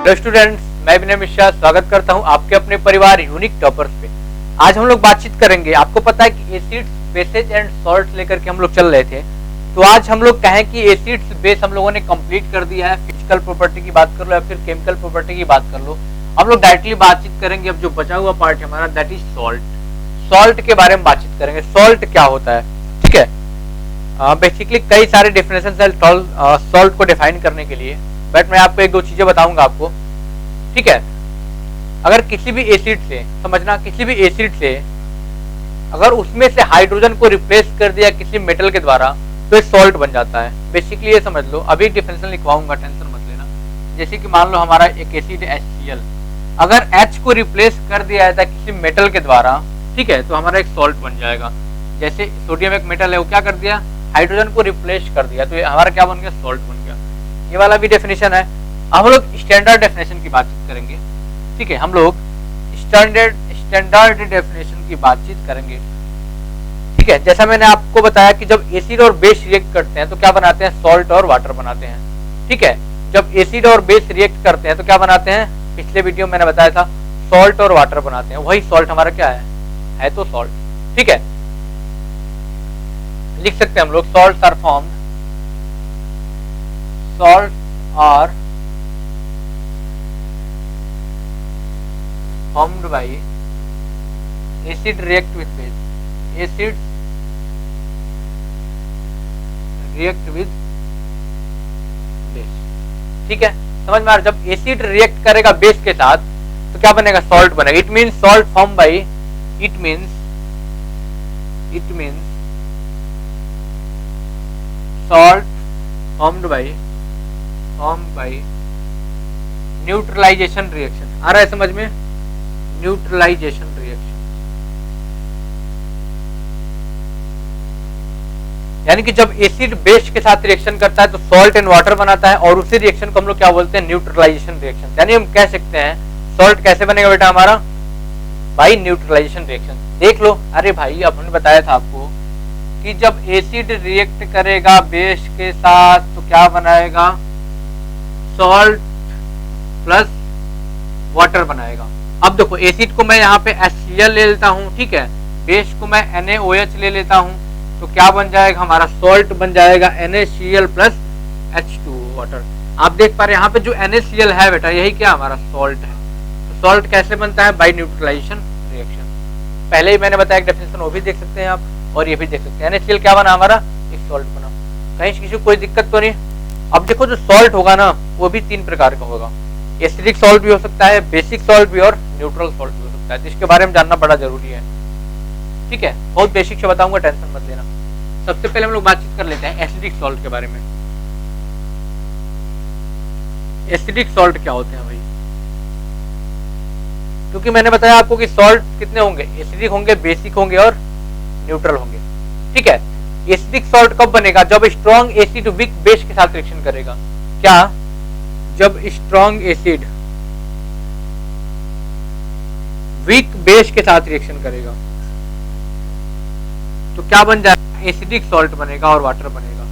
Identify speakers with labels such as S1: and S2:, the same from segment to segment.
S1: Hello students, मैं विनय मिश्रा स्वागत करता हूं आपके अपने परिवार यूनिक टॉपर्स पे। आज हम लोग बातचीत करेंगे। आपको पता है कि एसिड्स, बेसेज एंड सॉल्ट्स लेकर के हम लोग चल रहे थे। तो आज हम लोग कहें कि एसिड्स बेस हम लोगों ने कंप्लीट कर दिया है। फिजिकल प्रॉपर्टी की बात कर लो या फिर केमिकल प्रॉपर्टी की बात कर लो, हम लोग डायरेक्टली बातचीत करेंगे। अब जो बचा हुआ पार्ट है हमारा, दैट इज सॉल्ट। सॉल्ट के बारे में बातचीत करेंगे। सॉल्ट क्या होता है, ठीक है। बेसिकली कई सारे डेफिनेशन है सॉल्ट को डिफाइन करने के लिए, बट मैं आपको एक दो चीजें बताऊंगा आपको, ठीक है। अगर किसी भी एसिड से, समझना, किसी भी एसिड से अगर उसमें से हाइड्रोजन को रिप्लेस कर दिया किसी मेटल के द्वारा तो एक सॉल्ट बन जाता है। बेसिकली ये समझ लो, अभी डिफिनेशन लिखवाऊंगा, टेंशन मत लेना। जैसे कि मान लो हमारा एक एसिड HCl, अगर H को रिप्लेस कर दिया जाता है किसी मेटल के द्वारा, ठीक है, तो हमारा एक सॉल्ट बन जाएगा। जैसे सोडियम एक मेटल है, वो क्या कर दिया, हाइड्रोजन को रिप्लेस कर दिया, तो हमारा क्या बन गया, सॉल्ट बन गया। ये वाला भी डेफिनेशन है। हम लोग स्टैंडर्ड डेफिनेशन की बातचीत करेंगे, ठीक है। हम लोग स्टैंडर्ड डेफिनेशन की बातचीत करेंगे, ठीक है। जैसा मैंने आपको बताया कि जब एसिड और बेस रिएक्ट करते हैं तो क्या बनाते हैं, सॉल्ट और वाटर बनाते हैं, ठीक है। जब एसिड और बेस रिएक्ट करते हैं तो क्या बनाते हैं, पिछले वीडियो में मैंने बताया था, सॉल्ट और वाटर बनाते हैं। वही सॉल्ट हमारा क्या है तो सॉल्ट, ठीक है। लिख सकते हैं हम लोग, salts are formed, salts are formed by acid react with base. Acids react with base, ठीक है। समझ में आ रहा। जब एसिड रिएक्ट करेगा बेस के साथ तो क्या बनेगा, सॉल्ट बनेगा। It means salt form by, it means salt formed by neutralization reaction. आ रहा है समझ में, न्यूट्रलाइजेशन रिएक्शन, यानी कि जब एसिड बेस के साथ रिएक्शन करता है तो सॉल्ट एंड वाटर बनाता है, और उसी रिएक्शन को हम लोग क्या बोलते हैं, न्यूट्रलाइजेशन रिएक्शन। यानी हम कह सकते हैं सॉल्ट कैसे बनेगा बेटा हमारा, बाई न्यूट्रलाइजेशन रिएक्शन। देख लो, अरे भाई अब हमने बताया था आपको कि जब एसिड रिएक्ट करेगा बेस के साथ तो क्या बनाएगा, सॉल्ट प्लस वाटर बनाएगा। अब देखो, एसिड को मैं यहाँ पे HCl ले लेता हूँ, ठीक है, बेस को मैं NaOH ले लेता हूँ, तो क्या बन जाएगा हमारा, सॉल्ट बन जाएगा NaCl प्लस H2O वाटर। आप देख पा रहे हैं यहाँ पे जो NaCl है बेटा, यही क्या हमारा सॉल्ट है। तो सॉल्ट कैसे बनता है, बाई न्यूट्रलाइजेशन रिएक्शन। पहले ही मैंने बताया डेफिनेशन, वो भी देख सकते हैं आप और ये भी देख सकते हैं। NaCl क्या बना हमारा, एक सॉल्ट बना। कहीं किसी को कोई दिक्कत तो नहीं। अब देखो, जो सॉल्ट होगा ना वो भी तीन प्रकार का होगा। एसिडिक सॉल्ट भी हो सकता है, बेसिक सॉल्ट भी, और न्यूट्रल सॉल्ट भी हो सकता है। जिसके बारे में जानना बड़ा जरूरी है, ठीक है। बहुत बेसिक से बताऊंगा, टेंशन मत लेना। सबसे पहले हम लोग बातचीत कर लेते हैं एसिडिक सॉल्ट के बारे में। एसिडिक सॉल्ट क्या होते हैं भाई, क्योंकि मैंने बताया आपको कि सॉल्ट कितने होंगे, एसिडिक होंगे, बेसिक होंगे और न्यूट्रल होंगे, ठीक है। एसिडिक सॉल्ट कब बनेगा, जब स्ट्रॉन्ग एसिड वीक बेस के साथ रिएक्शन करेगा। क्या, जब स्ट्रॉन्ग एसिड वीक बेस के साथ रिएक्शन करेगा तो क्या बन जाएगा, एसिडिक सॉल्ट बनेगा और वाटर बनेगा।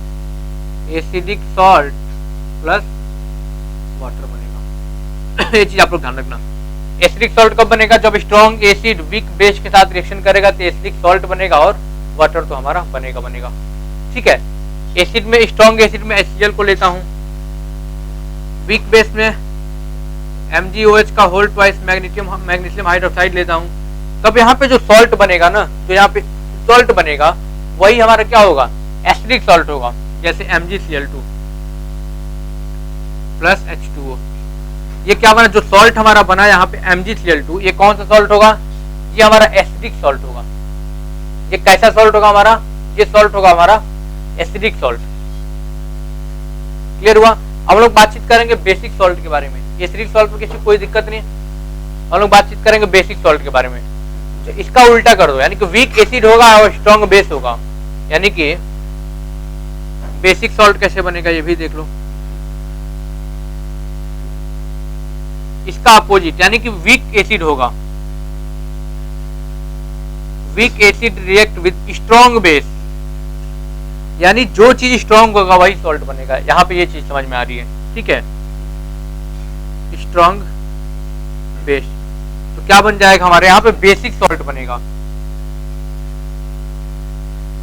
S1: एसिडिक सॉल्ट प्लस वाटर बनेगा। ये चीज आप लोग ध्यान रखना। एसिडिक सॉल्ट कब बनेगा, जब स्ट्रॉन्ग एसिड वीक बेस के साथ रिएक्शन करेगा तो एसिडिक सॉल्ट बनेगा, और वाटर तो हमारा बनेगा, ठीक है। एसिड में, स्ट्रॉन्ग एसिड में HCl को लेता हूं, वीक बेस में MgOH का होल ट्वाइस मैग्नीशियम हाइड्रोक्साइड लेता हूं। तब यहाँ पे जो सॉल्ट बनेगा ना, जो यहाँ पे सॉल्ट बनेगा वही हमारा क्या होगा, एसिडिक सॉल्ट होगा। जैसे MgCl2 प्लस H2O। ये क्या बना, जो सॉल्ट हमारा बना यहाँ पे MgCl2, ये कौन सा सॉल्ट होगा, ये हमारा एसिडिक सॉल्ट होगा। ये कैसा सॉल्ट होगा हमारा, ये सॉल्ट होगा हमारा एसिडिक सॉल्ट। क्लियर हुआ। अब लोग बातचीत करेंगे बेसिक सॉल्ट के बारे में। एसिडिक सॉल्ट में किसी कोई दिक्कत नहीं, हम लोग बातचीत करेंगे बेसिक सॉल्ट के बारे में। तो इसका उल्टा कर दो, यानी कि वीक एसिड होगा और स्ट्रॉन्ग बेस होगा, यानी कि बेसिक सॉल्ट कैसे बनेगा ये भी देख लो। इसका अपोजिट, यानी कि वीक एसिड होगा, weak acid react with strong base, यानी जो चीज स्ट्रॉन्ग होगा वही सॉल्ट बनेगा। यहाँ पे ये चीज समझ में आ रही है, ठीक है। Strong base. तो क्या बन जाएगा हमारे यहाँ पे बेसिक सॉल्ट बनेगा,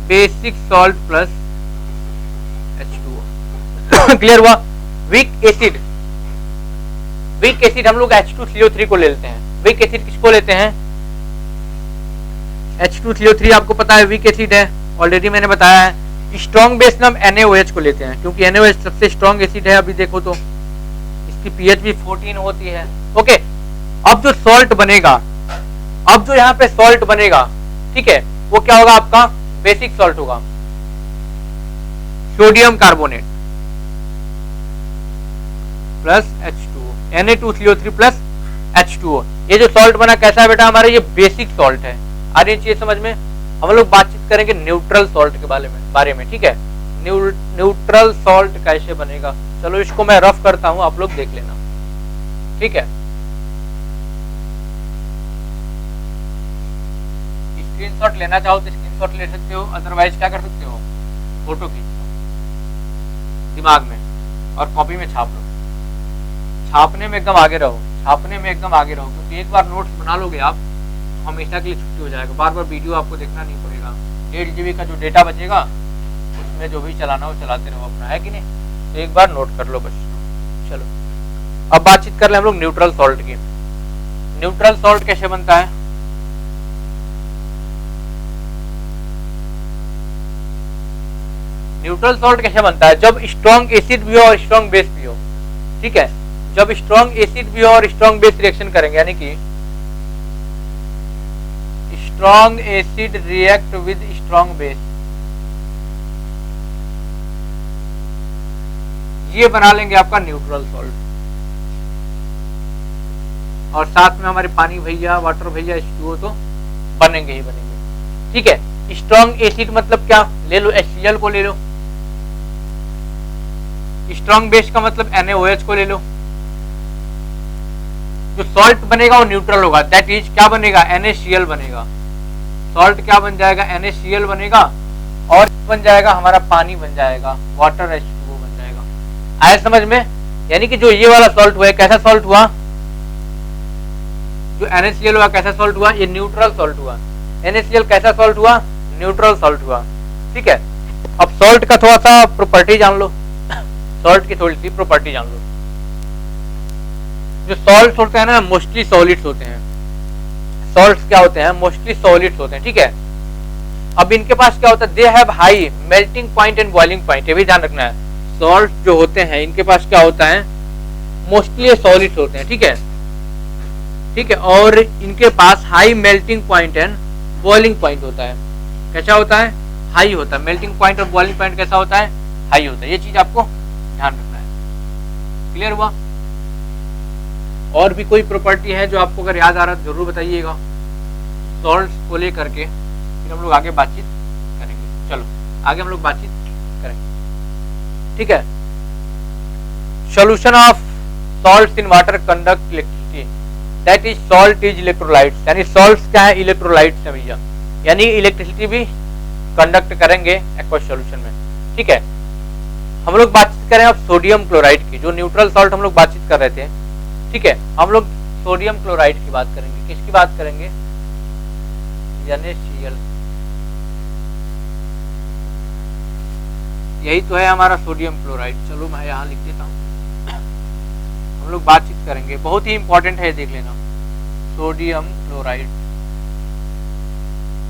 S1: basic salt plus H2O। Clear हुआ। वीक एसिड, वीक एसिड हम लोग H2CO3 को ले लेते हैं। वीक एसिड किसको लेते हैं? H2CO3 आपको पता है वीक एसिड है, ऑलरेडी मैंने बताया है। स्ट्रॉन्ग बेस में हम NaOH को लेते हैं क्योंकि NaOH सबसे स्ट्रॉन्ग एसिड है। अभी देखो तो इसकी pH भी 14 होती है। ओके, अब जो सॉल्ट बनेगा, अब जो यहाँ पे सॉल्ट बनेगा, ठीक है, वो क्या होगा? आपका बेसिक सॉल्ट होगा, sodium carbonate plus H2O, Na2CO3 plus H2O। ये जो सॉल्ट बना कैसा है बेटा हमारा? ये बेसिक सॉल्ट है। आ रही चीज समझ में? हम लोग बातचीत करेंगे न्यूट्रल सॉल्ट के बारे में, ठीक है। न्यूट्रल सॉल्ट कैसे बनेगा? चलो इसको मैं रफ करता हूं, आप लोग देख लेना, ठीक है। स्क्रीनशॉट लेना चाहो तो स्क्रीनशॉट ले सकते हो, अदरवाइज क्या कर सकते हो? फोटो खींच लो दिमाग में और कॉपी में छाप लो। छापने में एकदम आगे रहो, छापने में एकदम आगे रहो, क्योंकि एक बार नोट्स बना लोगे आप तो हमेशा के लिए छुट्टी हो जाएगा। बार बार वीडियो आपको देखना नहीं पड़ेगा। 1.5 GB का जो डेटा बचेगा उसमें जो भी चलाना हो चलाते रहो अपना, है कि नहीं? तो एक बार नोट कर लो बस। चलो अब बातचीत कर ले हम लोग न्यूट्रल सॉल्ट की। न्यूट्रल सॉल्ट कैसे बनता है? न्यूट्रल सॉल्ट कैसे बनता है? जब स्ट्रॉन्ग एसिड भी हो और स्ट्रॉन्ग बेस भी हो, ठीक है। जब स्ट्रॉन्ग एसिड भी हो और स्ट्रॉन्ग बेस रिएक्शन करेंगे, यानी कि strong acid react with strong base, ये बना लेंगे आपका न्यूट्रल सॉल्ट। और साथ में हमारे पानी भैया, वाटर भैया, H2O तो बनेंगे ही बनेंगे, ठीक है। स्ट्रॉन्ग एसिड मतलब क्या? ले लो HCl को ले लो। स्ट्रॉन्ग बेस का मतलब NaOH को ले लो। जो सॉल्ट बनेगा वो न्यूट्रल होगा, दैट इज क्या बनेगा? NaCl बनेगा। सॉल्ट क्या बन जाएगा? NaCl बनेगा, और बन जाएगा हमारा पानी बन जाएगा, वाटर H2O बन जाएगा। आया समझ में? यानी कि जो ये वाला सॉल्ट हुआ है, कैसा सॉल्ट हुआ? जो NaCl हुआ कैसा सॉल्ट हुआ? ये न्यूट्रल सॉल्ट हुआ। NaCl कैसा सॉल्ट हुआ? न्यूट्रल सॉल्ट हुआ, ठीक है। अब सॉल्ट का थोड़ा सा प्रॉपर्टी जान लो, सॉल्ट की थोड़ी सी प्रॉपर्टी जान लो। जो सॉल्ट होते हैं ना, मोस्टली सॉलिड्स होते हैं। सॉल्ट्स क्या होते हैं? मोस्टली सॉलिड्स होते हैं, ठीक है। अब इनके पास क्या होता है? They have high melting point and boiling point, ये भी ध्यान रखना है। सॉल्ट जो होते हैं इनके पास क्या होता है? मोस्टली सॉलिड्स होते हैं, ठीक है, ठीक है। और इनके पास high melting point and boiling point होता है। कैसा होता है? हाई होता है। मेल्टिंग पॉइंट और बॉइलिंग पॉइंट कैसा होता है? हाई होता है। ये चीज आपको ध्यान रखना है। क्लियर हुआ? और भी कोई प्रॉपर्टी है जो आपको अगर याद आ रहा है जरूर बताइएगा, सॉल्ट्स को लेकर के, फिर हम लोग आगे बातचीत करेंगे। चलो आगे हम लोग बातचीत करेंगे, ठीक है। Solution of salts in water conduct electricity, that is salt is electrolytes. यानी सॉल्ट्स क्या है? इलेक्ट्रोलाइट्स है भैया, यानी इलेक्ट्रिसिटी भी कंडक्ट करेंगे एक्वस सॉल्यूशन में, ठीक है। हम लोग बातचीत करें अब सोडियम क्लोराइड की, जो न्यूट्रल सॉल्ट हम लोग बातचीत कर रहे थे, ठीक है। हम लोग सोडियम क्लोराइड की बात करेंगे। किसकी बात करेंगे? NaCl। यही तो है हमारा सोडियम क्लोराइड। चलो मैं यहाँ लिख देता हूँ, हम लोग बातचीत करेंगे, बहुत ही इंपॉर्टेंट है, देख लेना। Sodium chloride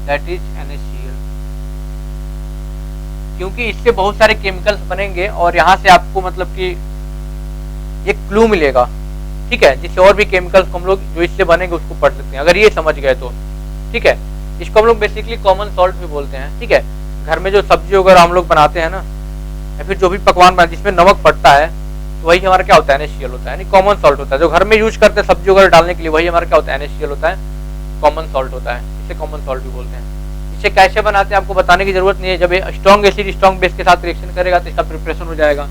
S1: that is NaCl, क्योंकि इससे बहुत सारे केमिकल्स बनेंगे और यहाँ से आपको मतलब कि एक क्लू मिलेगा, ठीक है, जिससे और भी केमिकल्स को हम लोग जो इससे बनेंगे उसको पढ़ सकते हैं, अगर ये समझ गए तो, ठीक है। इसको हम लोग बेसिकली कॉमन सॉल्ट भी बोलते हैं, ठीक है। घर में जो सब्जी वगैरह हम लोग बनाते हैं ना, या फिर जो भी पकवान बनाते हैं जिसमें नमक पड़ता है, तो वही हमारा क्या होता है? NaCl होता है, यानी कॉमन सॉल्ट होता है। जो घर में यूज करते हैं सब्जी वगैरह डालने के लिए, वही हमारा क्या होता है? NaCl होता है, कॉमन सॉल्ट होता है। इसे कॉमन सॉल्ट भी बोलते हैं। इसे कैसे बनाते हैं आपको बताने की जरूरत नहीं है। जब स्ट्रॉन्ग एसिड स्ट्रॉन्ग बेस के साथ रिएक्शन करेगा तो इसका प्रिपरेशन हो जाएगा,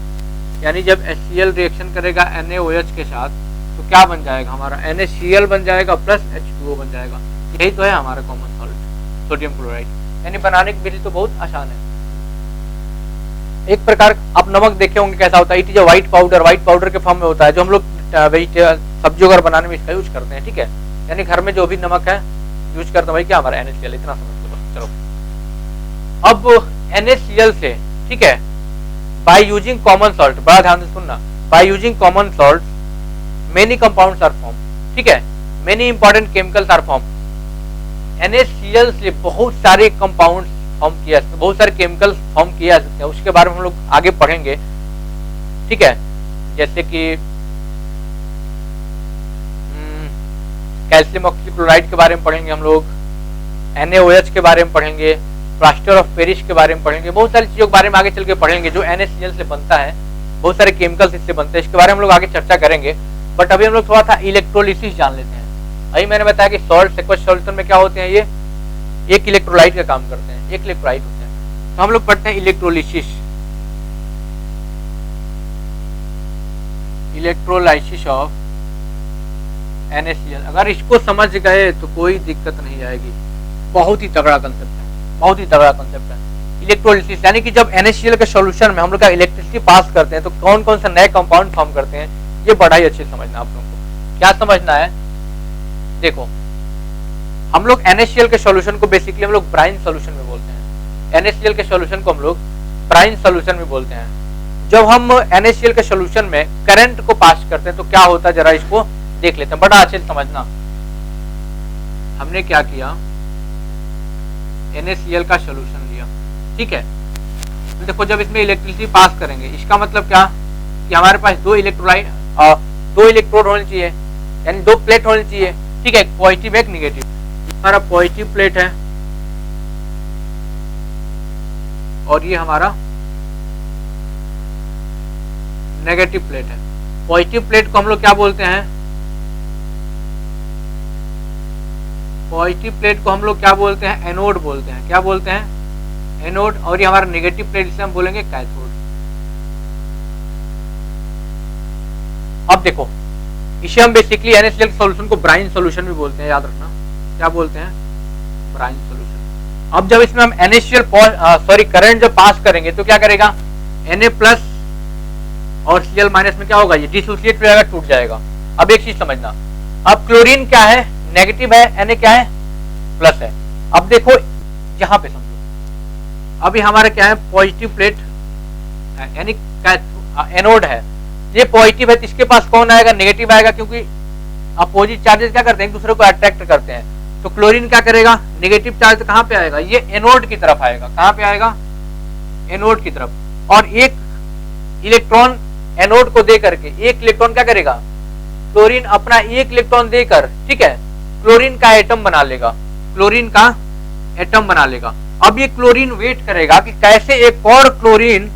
S1: यानी जब HCl रिएक्शन करेगा NaOH के साथ तो क्या बन जाएगा? हमारा NaCl बन जाएगा प्लस H2O बन जाएगा। यही तो है हमारा कॉमन सॉल्ट सोडियम क्लोराइड। यानी बनाने की विधि तो बहुत आसान है। एक प्रकार आप नमक देखे होंगे कैसा होता है, it is a white powder, white powder के फॉर्म में होता है, जो हम लोग सब्जी वगैरह बनाने में इसका यूज करते हैं, ठीक है। यानी घर में जो भी नमक है यूज करते हैं भाई क्या हमारा NaCl, इतना समझ लो। चलो अब NaCl से, ठीक है, बाय यूजिंग कॉमन सॉल्ट, बड़ा ध्यान से सुनना, by using common salt many compounds are form, ठीक है, many important chemicals are form. NaCl से बहुत सारे कंपाउंड्स फॉर्म किया, बहुत सारे केमिकल्स फॉर्म किया जा सकते हैं, उसके बारे में हम लोग आगे पढ़ेंगे, ठीक है। जैसे कि कैल्शियम ऑक्सीक्लोराइड के बारे में पढ़ेंगे हम लोग, NaOH के बारे में पढ़ेंगे, प्लास्टर ऑफ पेरिस के बारे में पढ़ेंगे, बहुत सारी चीजों के बारे में आगे चल के पढ़ेंगे जो NaCl से बनता है, बहुत सारे केमिकल्स इससे बनते हैं, इसके बारे में हम लोग आगे चर्चा करेंगे। बट अभी हम लोग थोड़ा सा इलेक्ट्रोलिसिस जान लेते हैं। अभी मैंने बताया कि सॉल्ट एक्वस सॉल्यूशन में क्या होते हैं, ये एक इलेक्ट्रोलाइट का काम करते हैं, एक इलेक्ट्रोलाइट होते हैं। तो हम लोग पढ़ते हैं इलेक्ट्रोलिसिस, इलेक्ट्रोलाइसिस ऑफ NaCl। अगर इसको समझ गए तो कोई दिक्कत नहीं आएगी, बहुत ही तगड़ा कंसेप्ट है, बहुत ही तगड़ा कंसेप्ट है इलेक्ट्रोलिसिस। यानी कि जब NaCl के सॉल्यूशन में हम लोग का इलेक्ट्रिसिटी पास करते हैं तो कौन कौन से नए कंपाउंड फॉर्म करते हैं, ये बड़ा ही अच्छे समझना आप लोगों को। क्या समझना है, देखो हम लोग NaCl के सॉल्यूशन को बेसिकली हम लोग ब्राइन सॉल्यूशन में बोलते हैं। NaCl के सॉल्यूशन को हम लोग ब्राइन सॉल्यूशन में बोलते हैं। जब हम NaCl के सॉल्यूशन में करंट को पास करते हैं तो क्या होता है, जरा इसको देख लेते हैं, बड़ा अच्छे से समझना। हमने क्या किया, NaCl का सॉल्यूशन लिया, ठीक है। तो देखो जब इसमें इलेक्ट्रिसिटी पास करेंगे, इसका मतलब क्या कि हमारे पास दो इलेक्ट्रोड होने चाहिए, यानी दो प्लेट होनी चाहिए, ठीक है, एक पॉजिटिव एक निगेटिव। हमारा पॉजिटिव प्लेट है और ये हमारा नेगेटिव प्लेट है। पॉजिटिव प्लेट को हम लोग क्या बोलते हैं, पॉजिटिव प्लेट को हम लोग क्या बोलते हैं, एनोड बोलते हैं। क्या बोलते हैं, एनोड। और ये हमारा नेगेटिव प्लेट जिसे हम बोलेंगे कैथोड। अब देखो इसे हम बेसिकली NaCl सॉल्यूशन को ब्राइन सॉल्यूशन भी बोलते हैं, याद रखना। क्या बोलते हैं, ब्राइन सॉल्यूशन। अब जब इसमें हम NaCl करंट जब पास करेंगे तो क्या करेगा, Na प्लस और Cl माइनस में क्या होगा, ये डिसोसिएट हो जाएगा, टूट जाएगा। अब एक चीज समझना, अब क्लोरीन क्या है, नेगेटिव है, Na क्या है, प्लस है। अब देखो यहां पे समझो, अभी हमारा क्या है, पॉजिटिव प्लेट यानी एनोड है, ये पॉजिटिव है तो इसके पास कौन आएगा, नेगेटिव आएगा, क्योंकि अपोजिट चार्जेस क्या करते हैं, एक दूसरे को अट्रैक्ट करते हैं। तो क्लोरीन क्या करेगा, नेगेटिव चार्ज कहां पे आएगा, ये एनोड की तरफ आएगा। कहां पे आएगा, एनोड की तरफ। और एक इलेक्ट्रॉन एनोड को दे करके एक इलेक्ट्रॉन क्या करेगा, क्लोरीन अपना एक इलेक्ट्रॉन देकर, ठीक है, क्लोरीन का एटम बना लेगा, क्लोरीन का एटम बना लेगा। अब ये क्लोरीन वेट करेगा कि कैसे एक और क्लोरीन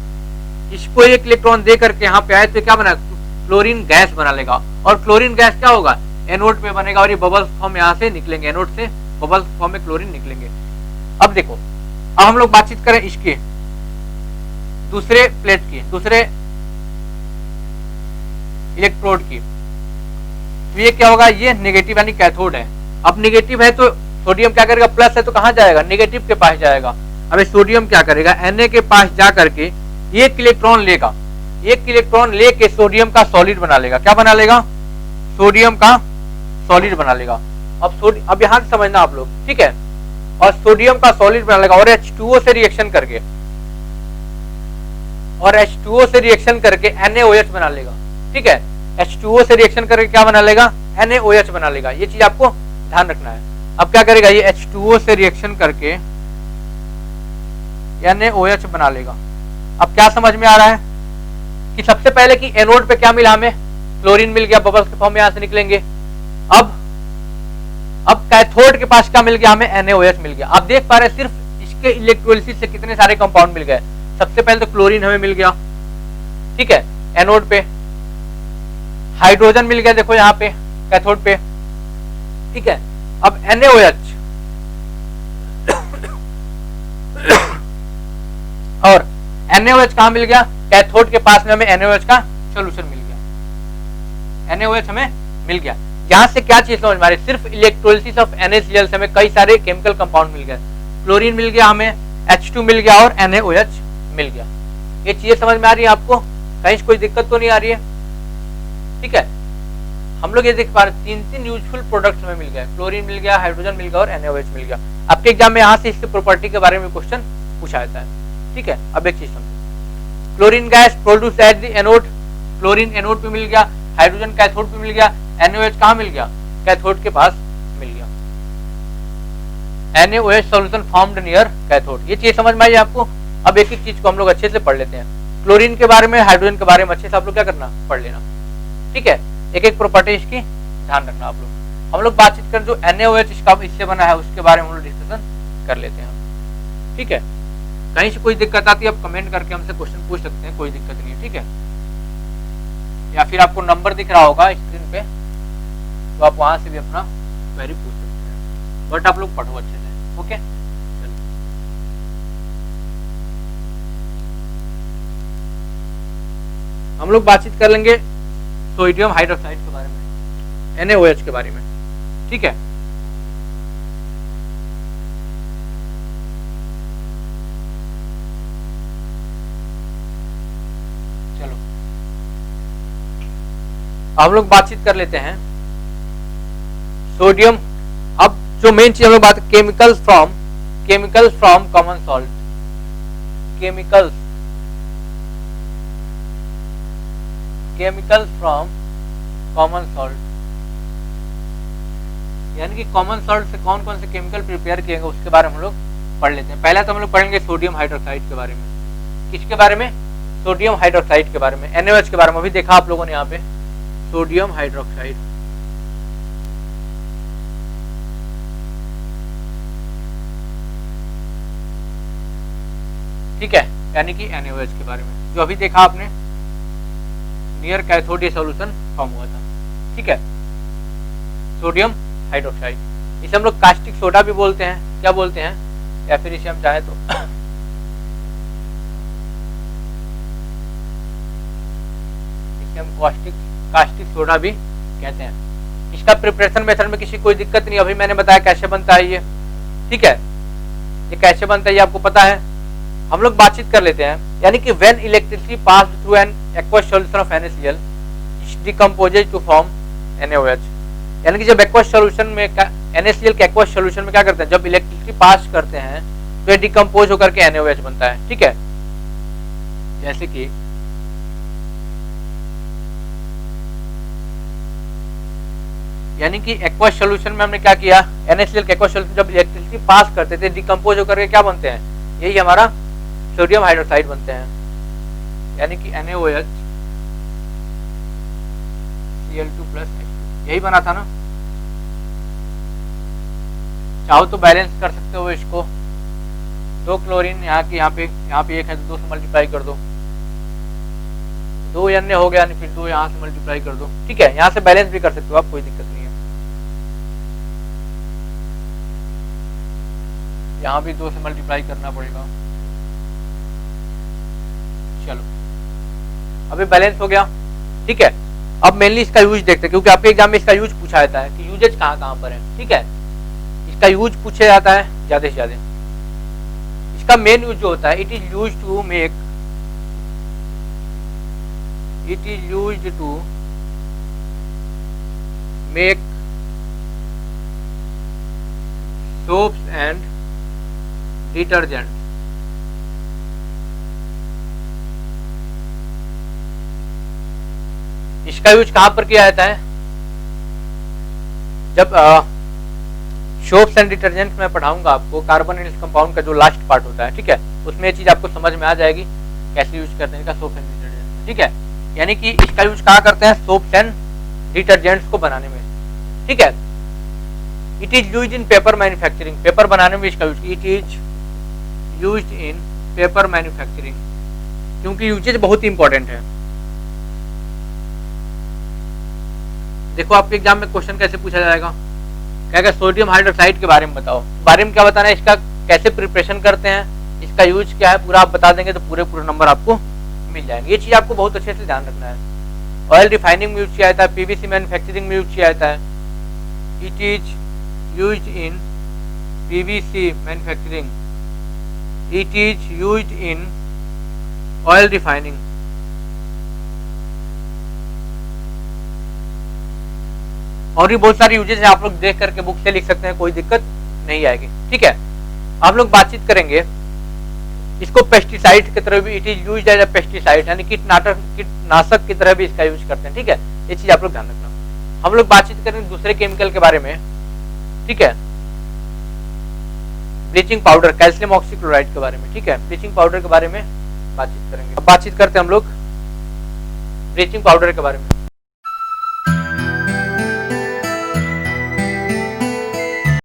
S1: इसको एक इलेक्ट्रॉन दे करके यहाँ पे आए तो क्या बना, क्लोरीन गैस बना लेगा। और क्लोरीन गैस क्या होगा, एनोड पे बनेगा और ये बबल्स फॉर्म यहाँ से निकलेंगे, एनोड से बबल्स फॉर्म में क्लोरीन निकलेंगे। अब देखो, अब हम लोग बातचीत करें इसके दूसरे प्लेट की, दूसरे इलेक्ट्रोड की। तो ये क्या होगा, ये नेगेटिव यानी कैथोड है। अब नेगेटिव है तो सोडियम क्या करेगा, प्लस है तो कहां जाएगा, नेगेटिव के पास जाएगा। अब सोडियम क्या करेगा, Na के पास जा करके एक इलेक्ट्रॉन लेगा, एक इलेक्ट्रॉन लेके सोडियम का सॉलिड बना लेगा। क्या बना लेगा, सोडियम का सॉलिड बना लेगा। अब यहां से समझना आप लोग, ठीक है। और सोडियम का सॉलिड बना लेगा और H2O से रिएक्शन करके, और H2O से रिएक्शन करके NaOH बना लेगा, ठीक है। H2O से रिएक्शन करके क्या बना लेगा, NaOH बना लेगा। ये चीज आपको ध्यान रखना है। अब क्या करेगा, ये H2O से रिएक्शन करके NaOH बना लेगा। अब क्या समझ में आ रहा है कि सबसे पहले कि एनोड पे क्या मिला, हमें क्लोरीन मिल गया, बबल्स के फॉर्म में यहां से निकलेंगे। अब कैथोड के पास क्या मिल गया, हमें NaOH मिल गया। आप देख पा रहे हैं सिर्फ इसके इलेक्ट्रोलिसिस से कितने सारे कंपाउंड मिल गए। सबसे पहले तो क्लोरीन हमें मिल गया, ठीक है, एनोड पे। हाइड्रोजन मिल गया, देखो यहाँ पे कैथोड पे, ठीक है। अब NaOH और NaOH कहां मिल गया, कैथोड के पास में हमें NaOH का सॉल्यूशन मिल गया, NaOH हमें मिल गया। यहां से क्या चीज समझ में आ रही है, सिर्फ इलेक्ट्रोलिसिस ऑफ NaCl से हमें कई सारे केमिकल कंपाउंड मिल गए। क्लोरीन मिल गया हमें, H2 मिल गया और NaOH मिल गया। ये चीजें समझ में आ रही है आपको, कहीं कोई दिक्कत तो नहीं आ रही है, ठीक है। हम लोग ये देख पा रहे तीन यूजफुल प्रोडक्ट्स में मिल गया, क्लोरीन मिल गया, हाइड्रोजन मिल गया और NaOH मिल गया। आपके एग्जाम में यहाँ से इसके प्रॉपर्टी के बारे में क्वेश्चन पूछा जाता है। ठीक है, अब एक चीज समझो, chlorine gas produce at the anode, chlorine anode पे मिल गया, हाइड्रोजन कैथोड पे मिल गया, NaOH कहाँ मिल गया, कैथोड के पास मिल गया। NaOH solution formed near cathode, ये चीज समझ में आई आपको। अब एक एक चीज को हम लोग अच्छे से पढ़ लेते हैं, क्लोरीन के बारे में, हाइड्रोजन के बारे में अच्छे से आप लोग क्या करना, पढ़ लेना। ठीक है, एक एक प्रॉपर्टी इसकी ध्यान रखना आप लोग। हम लोग बातचीत करें जो NaOH इसका इससे बना है उसके बारे में हम लोग डिस्कशन कर लेते हैं। ठीक है, कहीं से कोई दिक्कत आती है आप कमेंट करके हमसे क्वेश्चन पूछ सकते हैं, कोई दिक्कत नहीं है। ठीक है, या फिर आपको नंबर दिख रहा होगा स्क्रीन पे, तो आप वहां से भी अपना क्वेरी पूछ सकते हैं, बट आप लोग पढ़ो अच्छे से। ओके, हम लोग बातचीत कर लेंगे सोडियम हाइड्रोक्साइड के बारे में, NaOH के बारे में। ठीक है, चलो हम लोग बातचीत कर लेते हैं सोडियम। अब जो मेन चीज हम लोग बात, chemicals from common salt, chemicals from common salt, यानी कि कॉमन सॉल्ट से कौन कौन से केमिकल प्रिपेयर किए गए उसके बारे में हम लोग पढ़ लेते हैं। पहला तो हम लोग पढ़ेंगे सोडियम हाइड्रोक्साइड के बारे में। किसके बारे में, सोडियम हाइड्रोक्साइड के बारे में। NaOH के बारे में अभी देखा आप लोगों ने यहाँ पे, सोडियम हाइड्रोक्साइड। ठीक है, यानी कि NaOH के बारे में जो अभी देखा आपने, नियर कैथोड ये सॉल्यूशन फॉर्म हुआ था। ठीक है, सोडियम हाइड्रोक्साइड, इसे हम लोग कास्टिक सोडा भी बोलते हैं, क्या बोलते हैं, या फिर इसे हम चाहे तो इसे हम कास्टिक सोडा भी कहते हैं। इसका प्रिपरेशन मेथड में किसी कोई दिक्कत नहीं, अभी मैंने बताया कैसे बनता है ये। ठीक है, ये कैसे बनता है ये आपको पता है। हम लोग बातचीत कर लेते हैं, यानी कि when electricity pass through an aqueous solution of NaCl it decomposes to form NaOH, यानी कि जब एक्वस सॉल्यूशन में NaCl के एक्वस सॉल्यूशन में क्या करते हैं, जब इलेक्ट्रिसिटी पास करते हैं तो ये डिकम्पोज होकर के NaOH बनता है। ठीक है, जैसे कि यानी कि एक्वस सॉल्यूशन में हमने क्या किया, NaCl के एक्वस सॉल्यूशन जब इलेक्ट्रिसिटी पास करते थे डिकम्पोज होकर के क्या बनते हैं, यही हमारा सोडियम हाइड्रोक्साइड बनते हैं, यानी कि NaOH Cl2+H2, यही बना था ना। चाहो तो बैलेंस कर सकते हो इसको, 2 क्लोरीन यहाँ पे एक है तो 2 से मल्टीप्लाई कर दो, 2 Na हो गया, फिर 2 यहाँ से मल्टीप्लाई कर दो। ठीक है, यहाँ से बैलेंस भी कर सकते हो आप, कोई दिक्कत नहीं है। यहाँ भी 2 से मल्टीप्लाई करना पड़ेगा। चलो अभी बैलेंस हो गया। ठीक है, अब मेनली इसका यूज देखते हैं, क्योंकि आपके एग्जाम में इसका यूज पूछा जाता है कि यूजेज कहाँ कहाँ पर है। ठीक है, इसका यूज पूछा जाता है ज्यादा से ज्यादा। इसका मेन यूज जो होता है, it is used to make soaps and detergent. इसका यूज कहां पर किया जाता है, जब सोप्स एंड डिटर्जेंट में पढ़ाऊंगा आपको, कार्बोनिल कंपाउंड का जो लास्ट पार्ट होता है। ठीक है, उसमें ये चीज आपको समझ में आ जाएगी कैसे यूज करते हैं इसका सोप्स एंड डिटर्जेंट। ठीक है, यानी कि इसका यूज कहाँ करते हैं, सोप्स एंड डिटर्जेंट्स को बनाने में। ठीक है, it is use in paper manufacturing, paper बनाने में इसका use, it is use in paper manufacturing, क्योंकि यूजेज बहुत इंपॉर्टेंट है। देखो आपके एग्जाम में क्वेश्चन कैसे पूछा जाएगा, कहेगा सोडियम हाइड्रोक्साइड के बारे में बताओ, बारे में क्या बताना है, इसका कैसे प्रिपरेशन करते हैं, इसका यूज क्या है, पूरा आप बता देंगे तो पूरे नंबर आपको मिल जाएंगे। ये चीज आपको बहुत अच्छे से ध्यान रखना है। ऑयल रिफाइनिंग में यूज किया जाता है, PVC मैन्युफैक्चरिंग में यूज किया जाता है, it is used in PVC manufacturing, it is used in oil refining, और भी बहुत सारे यूजेस है, आप लोग देख करके बुक से लिख सकते हैं, कोई दिक्कत नहीं आएगी। ठीक है, हम लोग बातचीत करेंगे इसको पेस्टिसाइड की तरह भी, it is used as a pesticide, यानी कीटनाशक की तरह भी इसका यूज करते हैं। ठीक है, ये चीज आप लोग ध्यान रखना। हम लोग बातचीत करेंगे दूसरे केमिकल के बारे में। ठीक है, ब्लीचिंग पाउडर, कैल्शियम ऑक्सीक्लोराइड के बारे में। ठीक है, ब्लीचिंग पाउडर के बारे में बातचीत करेंगे। अब बातचीत करते हैं हम लोग ब्लीचिंग पाउडर के बारे में।